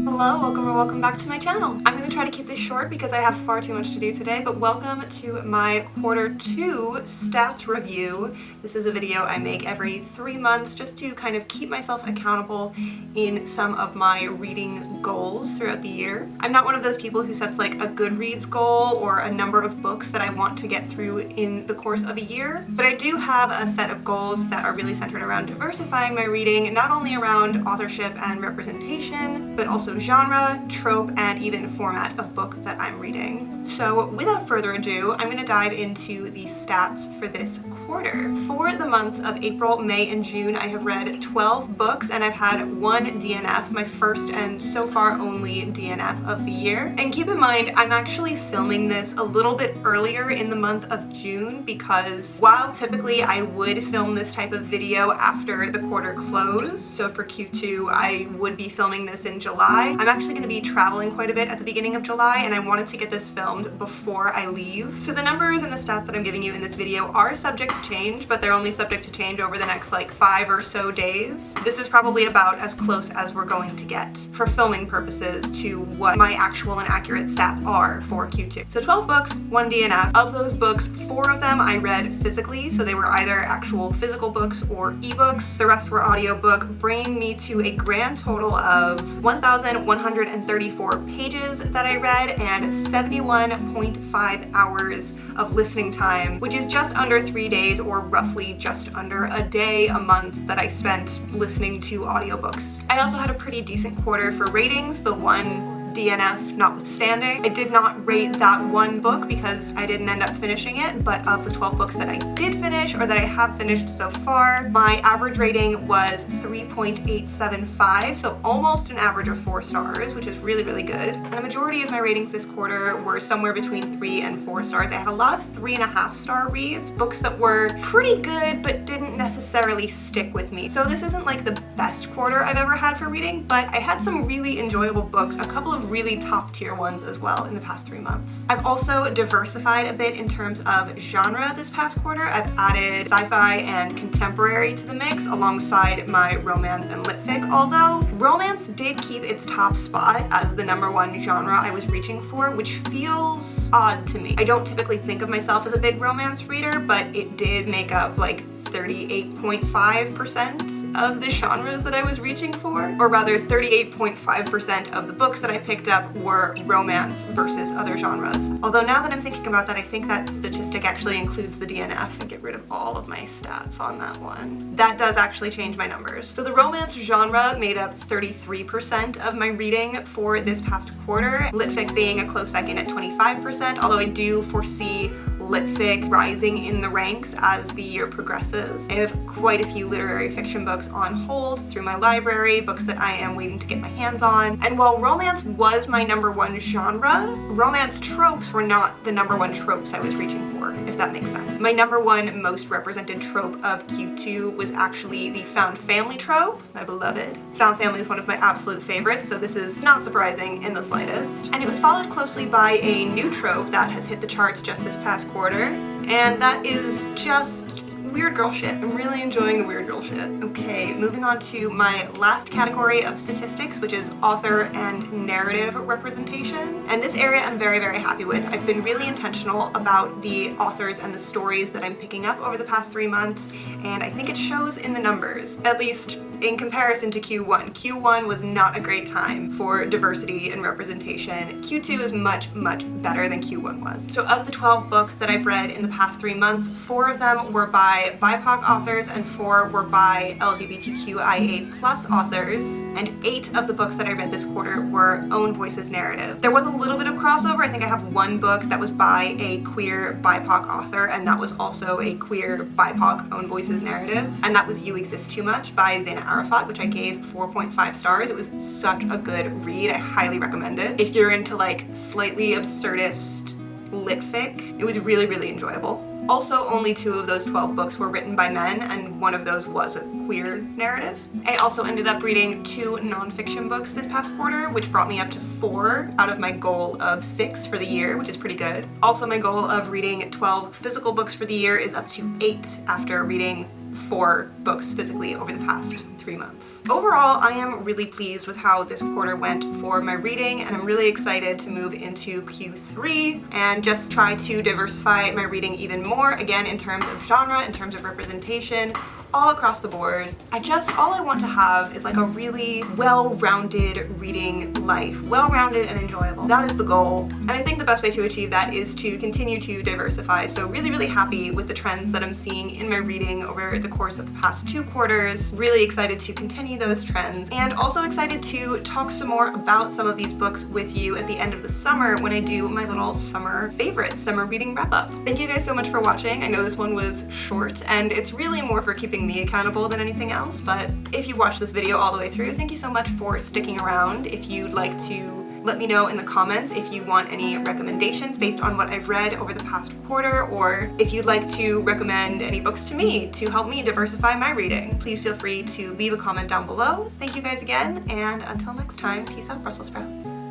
Hello, welcome back to my channel. I'm going to try to keep this short because I have far too much to do today, but welcome to my Q2 stats review. This is a video I make every 3 months just to kind of keep myself accountable in some of my reading goals throughout the year. I'm not one of those people who sets like a Goodreads goal or a number of books that I want to get through in the course of a year, but I do have a set of goals that are really centered around diversifying my reading, not only around authorship and representation, but also genre, trope, and even format of book that I'm reading. So without further ado, I'm going to dive into the stats for this quarter. For the months of April, May, and June, I have read 12 books and I've had one DNF, my first and so far only DNF of the year. And keep in mind, I'm actually filming this a little bit earlier in the month of June because while typically I would film this type of video after the quarter close, so for Q2 I would be filming this in July, I'm actually going to be traveling quite a bit at the beginning of July and I wanted to get this filmed before I leave. So the numbers and the stats that I'm giving you in this video are subject to change, but they're only subject to change over the next like 5 or so days. This is probably about as close as we're going to get for filming purposes to what my actual and accurate stats are for Q2. So 12 books, 1 DNF. Of those books, 4 of them I read physically, so they were either actual physical books or ebooks. The rest were audiobook, bringing me to a grand total of 1,134 pages that I read and 71.5 hours of listening time, which is just under 3 days or roughly just under a day a month that I spent listening to audiobooks. I also had a pretty decent quarter for ratings, the one DNF notwithstanding. I did not rate that one book because I didn't end up finishing it, but of the 12 books that I did finish or that I have finished so far, my average rating was 3.875, so almost an average of 4 stars, which is really, really good. And the majority of my ratings this quarter were somewhere between 3 and 4 stars. I had a lot of 3.5 star reads, books that were pretty good but didn't necessarily stick with me. So this isn't like the best quarter I've ever had for reading, but I had some really enjoyable books, a couple of really top tier ones as well in the past 3 months. I've also diversified a bit in terms of genre this past quarter. I've added sci-fi and contemporary to the mix alongside my romance and lit fic, although romance did keep its top spot as the % genre I was reaching for, which feels odd to me. I don't typically think of myself as a big romance reader, but it did make up like 38.5% of the genres that I was reaching for, or rather 38.5% of the books that I picked up were romance versus other genres. Although now that I'm thinking about that, I think that statistic actually includes the DNF and get rid of all of my stats on that one. That does actually change my numbers. So the romance genre made up 33% of my reading for this past quarter, lit fic being a close second at 25%, although I do foresee lit fic rising in the ranks as the year progresses. I have quite a few literary fiction books on hold through my library, books that I am waiting to get my hands on. And while romance was my #1 genre, romance tropes were not the #1 tropes I was reaching for, if that makes sense. My #1 most represented trope of Q2 was actually the found family trope, my beloved. Found family is one of my absolute favorites, so this is not surprising in the slightest. And it was followed closely by a new trope that has hit the charts just this past quarter, and that is just weird girl shit. I'm really enjoying the weird girl shit. Okay, moving on to my last category of statistics, which is author and narrative representation. And this area I'm very, very happy with. I've been really intentional about the authors and the stories that I'm picking up over the past 3 months, and I think it shows in the numbers, at least in comparison to Q1. Q1 was not a great time for diversity and representation. Q2 is much, much better than Q1 was. So of the 12 books that I've read in the past 3 months, 4 of them were by BIPOC authors and 4 were by LGBTQIA+ authors, and 8 of the books that I read this quarter were own voices narrative. There was a little bit of crossover. I think I have one book that was by a queer BIPOC author, and that was also a queer BIPOC own voices narrative, and that was You Exist Too Much by Zaina Arafat, which I gave 4.5 stars. It was such a good read. I highly recommend it. If you're into like slightly absurdist lit fic, it was really, really enjoyable. Also, only 2 of those 12 books were written by men, and one of those was a queer narrative. I also ended up reading 2 nonfiction books this past quarter, which brought me up to 4 out of my goal of 6 for the year, which is pretty good. Also, my goal of reading 12 physical books for the year is up to 8 after reading 4 books physically over the past 3 months. Overall, I am really pleased with how this quarter went for my reading, and I'm really excited to move into Q3 and just try to diversify my reading even more, again, in terms of genre, in terms of representation, all across the board. All I want to have is like a really well-rounded reading life. Well-rounded and enjoyable. That is the goal. And I think the best way to achieve that is to continue to diversify. So really happy with the trends that I'm seeing in my reading over the course of the past 2 quarters. Really excited to continue those trends, and also excited to talk some more about some of these books with you at the end of the summer when I do my little summer favorites, summer reading wrap-up. Thank you guys so much for watching. I know this one was short, and it's really more for keeping me accountable than anything else, but if you watched this video all the way through, thank you so much for sticking around. If you'd like to let me know in the comments if you want any recommendations based on what I've read over the past quarter, or if you'd like to recommend any books to me to help me diversify my reading. Please feel free to leave a comment down below. Thank you guys again, and until next time, peace out, Brussels sprouts.